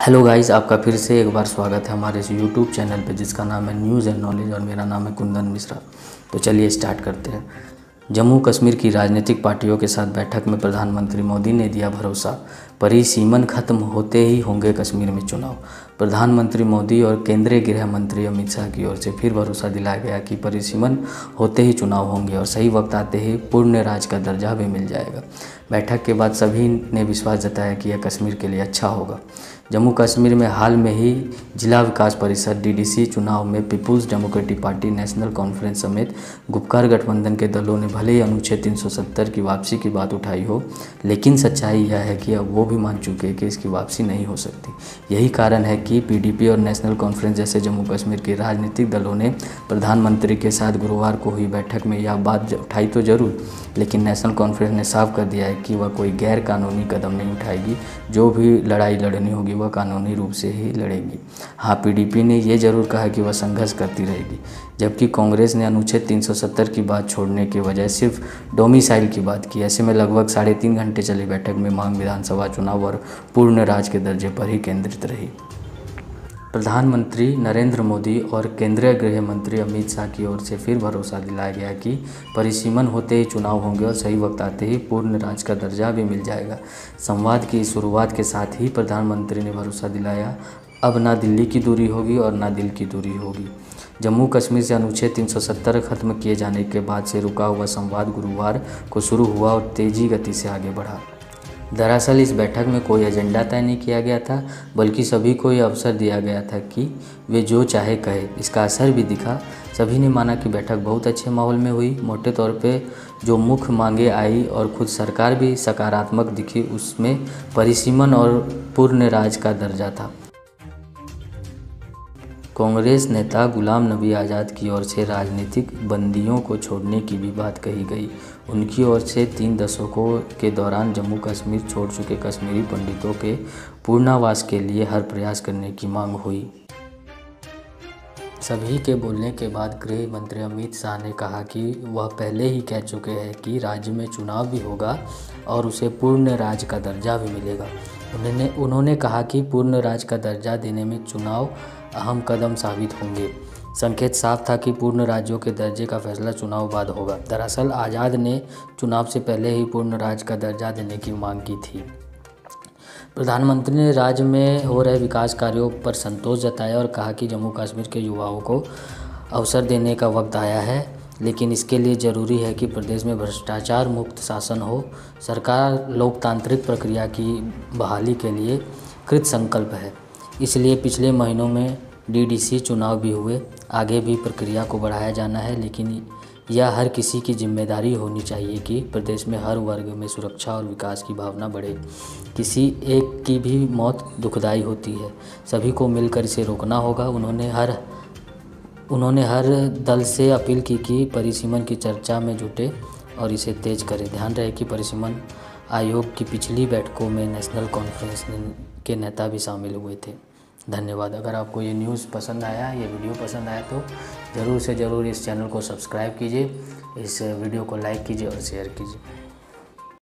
Hello guys, आपका फिर से एक बार स्वागत है हमारे इस यूट्यूब चैनल पे जिसका नाम है न्यूज़ एंड नॉलेज और मेरा नाम है कुंदन मिश्रा। तो चलिए स्टार्ट करते हैं। जम्मू कश्मीर की राजनीतिक पार्टियों के साथ बैठक में प्रधानमंत्री मोदी ने दिया भरोसा, परिसीमन खत्म होते ही होंगे कश्मीर में चुनाव। प्रधानमंत्री मोदी और केंद्रीय गृह मंत्री अमित शाह की ओर से फिर भरोसा दिलाया गया कि परिसीमन होते ही चुनाव होंगे और सही वक्त आते ही पूर्ण राज्य का दर्जा भी मिल जाएगा। बैठक के बाद सभी ने विश्वास जताया कि यह कश्मीर के लिए अच्छा होगा। जम्मू कश्मीर में हाल में ही जिला विकास परिषद डीडीसी चुनाव में Peoples Democratic Party, National Conference समेत गुपकार गठबंधन के दलों ने भले ही अनुच्छेद 370 की वापसी की बात उठाई हो, लेकिन सच्चाई यह है कि अब वो भी मान चुके हैं कि इसकी वापसी नहीं हो सकती। यही कारण है कि पीडीपी और नेशनल कॉन्फ्रेंस जैसे जम्मू कश्मीर के राजनीतिक दलों ने प्रधानमंत्री के साथ गुरुवार को हुई बैठक में यह बात उठाई तो जरूर, लेकिन नेशनल कॉन्फ्रेंस ने साफ कर दिया है कि वह कोई गैर कानूनी कदम नहीं उठाएगी। जो भी लड़ाई लड़नी होगी वह कानूनी रूप से ही लड़ेगी। हाँ, पीडीपी ने यह जरूर कहा कि वह संघर्ष करती रहेगी, जबकि कांग्रेस ने अनुच्छेद 370 की बात छोड़ने के बजाय सिर्फ डोमिसाइल की बात की। ऐसे में लगभग 3.5 घंटे चली बैठक में मांग विधानसभा चुनाव और पूर्ण राज के दर्जे पर ही केंद्रित रही। प्रधानमंत्री नरेंद्र मोदी और केंद्रीय गृह मंत्री अमित शाह की ओर से फिर भरोसा दिलाया गया कि परिसीमन होते ही चुनाव होंगे और सही वक्त आते ही पूर्ण राज्य का दर्जा भी मिल जाएगा। संवाद की शुरुआत के साथ ही प्रधानमंत्री ने भरोसा दिलाया, अब ना दिल्ली की दूरी होगी और ना दिल की दूरी होगी। जम्मू कश्मीर से अनुच्छेद 370 खत्म किए जाने के बाद से रुका हुआ संवाद गुरुवार को शुरू हुआ और तेजी गति से आगे बढ़ा। दरअसल इस बैठक में कोई एजेंडा तय नहीं किया गया था, बल्कि सभी को यह अवसर दिया गया था कि वे जो चाहे कहे। इसका असर भी दिखा। सभी ने माना कि बैठक बहुत अच्छे माहौल में हुई। मोटे तौर पे जो मुख्य मांगे आई और खुद सरकार भी सकारात्मक दिखी, उसमें परिसीमन और पूर्ण राज का दर्जा था। कांग्रेस नेता गुलाम नबी आज़ाद की ओर से राजनीतिक बंदियों को छोड़ने की भी बात कही गई। उनकी ओर से 3 दशकों के दौरान जम्मू कश्मीर छोड़ चुके कश्मीरी पंडितों के पुनर्वास के लिए हर प्रयास करने की मांग हुई। सभी के बोलने के बाद गृह मंत्री अमित शाह ने कहा कि वह पहले ही कह चुके हैं कि राज्य में चुनाव भी होगा और उसे पूर्ण राज्य का दर्जा भी मिलेगा। उन्होंने कहा कि पूर्ण राज्य का दर्जा देने में चुनाव अहम कदम साबित होंगे। संकेत साफ था कि पूर्ण राज्यों के दर्जे का फैसला चुनाव बाद होगा। दरअसल आज़ाद ने चुनाव से पहले ही पूर्ण राज्य का दर्जा देने की मांग की थी। प्रधानमंत्री ने राज्य में हो रहे विकास कार्यों पर संतोष जताया और कहा कि जम्मू कश्मीर के युवाओं को अवसर देने का वक्त आया है, लेकिन इसके लिए ज़रूरी है कि प्रदेश में भ्रष्टाचार मुक्त शासन हो। सरकार लोकतांत्रिक प्रक्रिया की बहाली के लिए कृत संकल्प है, इसलिए पिछले महीनों में डीडीसी चुनाव भी हुए। आगे भी प्रक्रिया को बढ़ाया जाना है, लेकिन यह हर किसी की जिम्मेदारी होनी चाहिए कि प्रदेश में हर वर्ग में सुरक्षा और विकास की भावना बढ़े। किसी एक की भी मौत दुखदाई होती है, सभी को मिलकर इसे रोकना होगा। उन्होंने हर दल से अपील की कि परिसीमन की चर्चा में जुटे और इसे तेज करें। ध्यान रहे कि परिसीमन आयोग की पिछली बैठकों में नेशनल कॉन्फ्रेंस के नेता भी शामिल हुए थे। धन्यवाद। अगर आपको ये न्यूज़ पसंद आया, ये वीडियो पसंद आया तो ज़रूर से ज़रूर इस चैनल को सब्सक्राइब कीजिए, इस वीडियो को लाइक कीजिए और शेयर कीजिए।